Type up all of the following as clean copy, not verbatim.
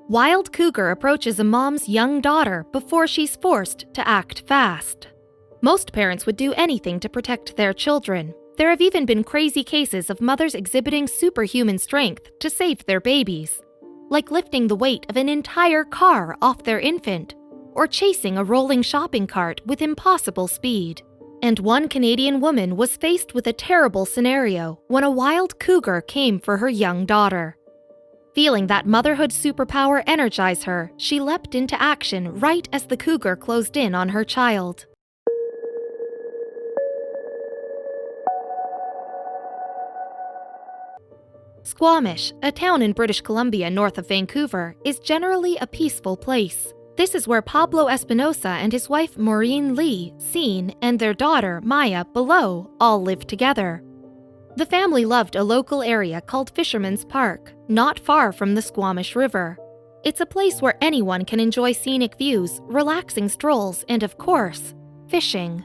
Wild cougar approaches a mom's young daughter before she's forced to act fast. Most parents would do anything to protect their children. There have even been crazy cases of mothers exhibiting superhuman strength to save their babies, like lifting the weight of an entire car off their infant, or chasing a rolling shopping cart with impossible speed. And one Canadian woman was faced with a terrible scenario when a wild cougar came for her young daughter. Feeling that motherhood superpower energize her, she leapt into action right as the cougar closed in on her child. Squamish, a town in British Columbia north of Vancouver, is generally a peaceful place. This is where Pablo Espinosa and his wife Maureen Lee, seen, and their daughter Maya, below, all live together. The family loved a local area called Fisherman's Park, not far from the Squamish River. It's a place where anyone can enjoy scenic views, relaxing strolls, and of course, fishing.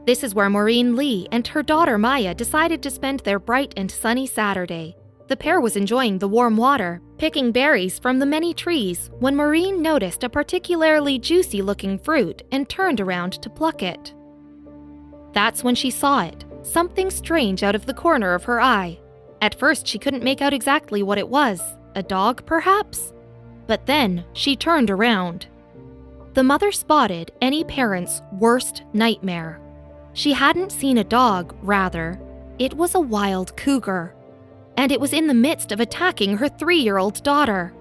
This is where Maureen Lee and her daughter Maya decided to spend their bright and sunny Saturday. The pair was enjoying the warm water, picking berries from the many trees, when Maureen noticed a particularly juicy-looking fruit and turned around to pluck it. That's when she saw it, something strange out of the corner of her eye. At first, she couldn't make out exactly what it was. A dog, perhaps? But then, she turned around. The mother spotted any parent's worst nightmare. She hadn't seen a dog, rather. It was a wild cougar. And it was in the midst of attacking her 3-year-old daughter.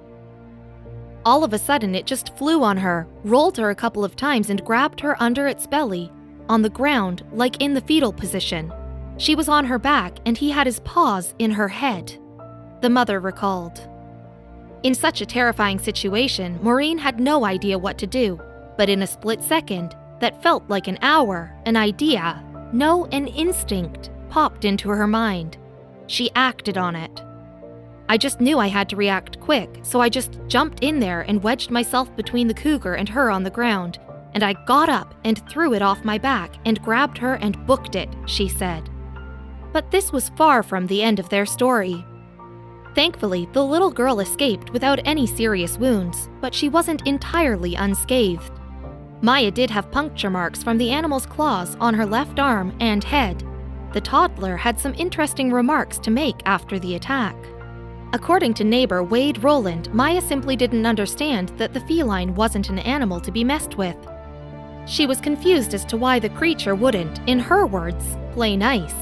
All of a sudden, it just flew on her, rolled her a couple of times and grabbed her under its belly, on the ground, like in the fetal position. She was on her back and he had his paws in her head, the mother recalled. In such a terrifying situation, Maureen had no idea what to do, but in a split second, that felt like an hour, an idea, no, an instinct, popped into her mind. She acted on it. I just knew I had to react quick, so I just jumped in there and wedged myself between the cougar and her on the ground, and I got up and threw it off my back and grabbed her and booked it, she said. But this was far from the end of their story. Thankfully, the little girl escaped without any serious wounds, but she wasn't entirely unscathed. Maya did have puncture marks from the animal's claws on her left arm and head. The toddler had some interesting remarks to make after the attack. According to neighbor Wade Rowland, Maya simply didn't understand that the feline wasn't an animal to be messed with. She was confused as to why the creature wouldn't, in her words, play nice.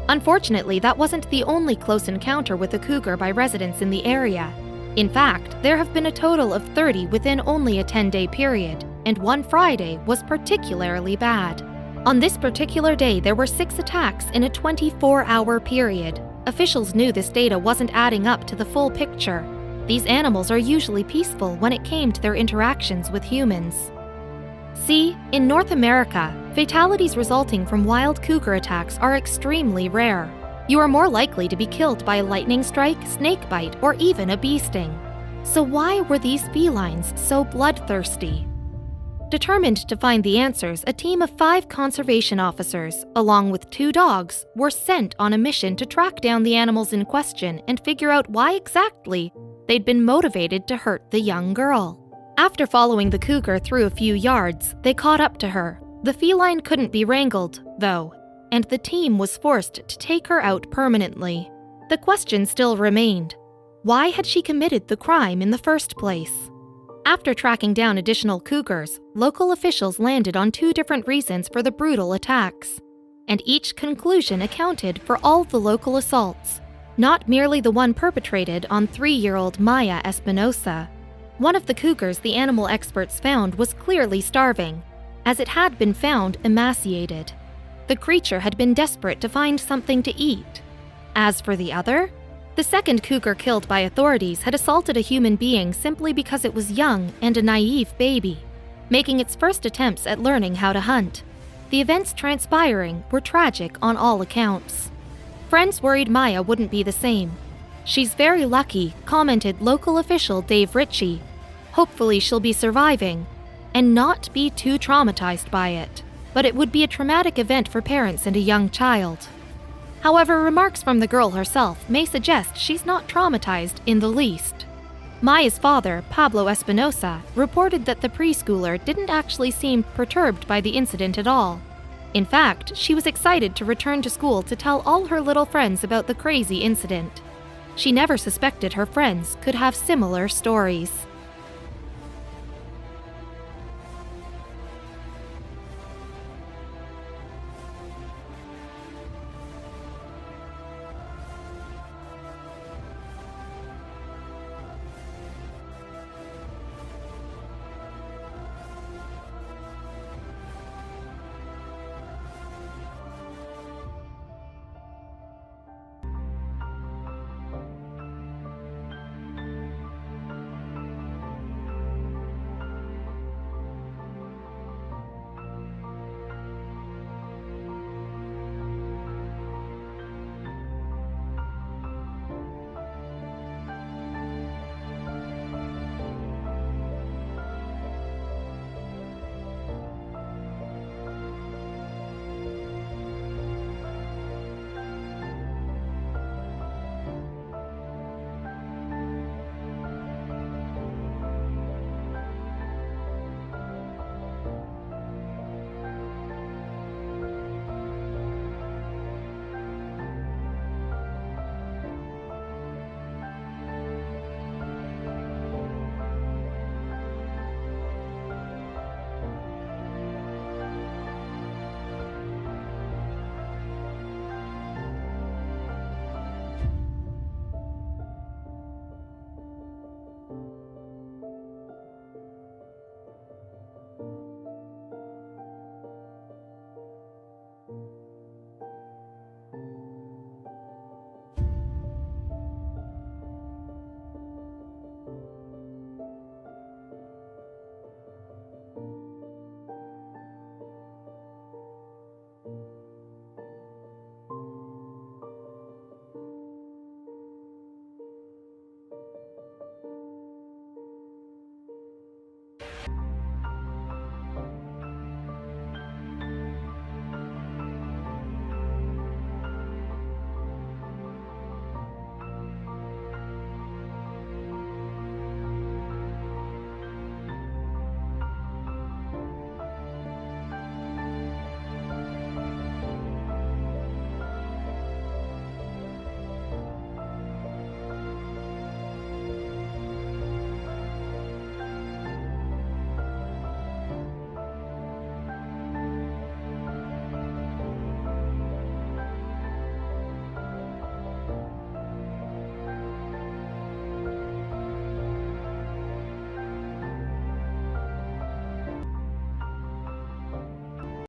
Unfortunately, that wasn't the only close encounter with a cougar by residents in the area. In fact, there have been a total of 30 within only a 10-day period, and one Friday was particularly bad. On this particular day, there were 6 attacks in a 24-hour period. Officials knew this data wasn't adding up to the full picture. These animals are usually peaceful when it came to their interactions with humans. See, in North America, fatalities resulting from wild cougar attacks are extremely rare. You are more likely to be killed by a lightning strike, snake bite, or even a bee sting. So why were these felines so bloodthirsty? Determined to find the answers, a team of 5 conservation officers, along with 2 dogs, were sent on a mission to track down the animals in question and figure out why exactly they'd been motivated to hurt the young girl. After following the cougar through a few yards, they caught up to her. The feline couldn't be wrangled, though, and the team was forced to take her out permanently. The question still remained: why had she committed the crime in the first place? After tracking down additional cougars, local officials landed on 2 different reasons for the brutal attacks, and each conclusion accounted for all the local assaults, not merely the one perpetrated on 3-year-old Maya Espinosa. One of the cougars the animal experts found was clearly starving, as it had been found emaciated. The creature had been desperate to find something to eat. As for the other, the second cougar killed by authorities had assaulted a human being simply because it was young and a naive baby, making its first attempts at learning how to hunt. The events transpiring were tragic on all accounts. Friends worried Maya wouldn't be the same. "She's very lucky," commented local official Dave Ritchie. "Hopefully she'll be surviving and not be too traumatized by it, but it would be a traumatic event for parents and a young child." However, remarks from the girl herself may suggest she's not traumatized in the least. Maya's father, Pablo Espinosa, reported that the preschooler didn't actually seem perturbed by the incident at all. In fact, she was excited to return to school to tell all her little friends about the crazy incident. She never suspected her friends could have similar stories.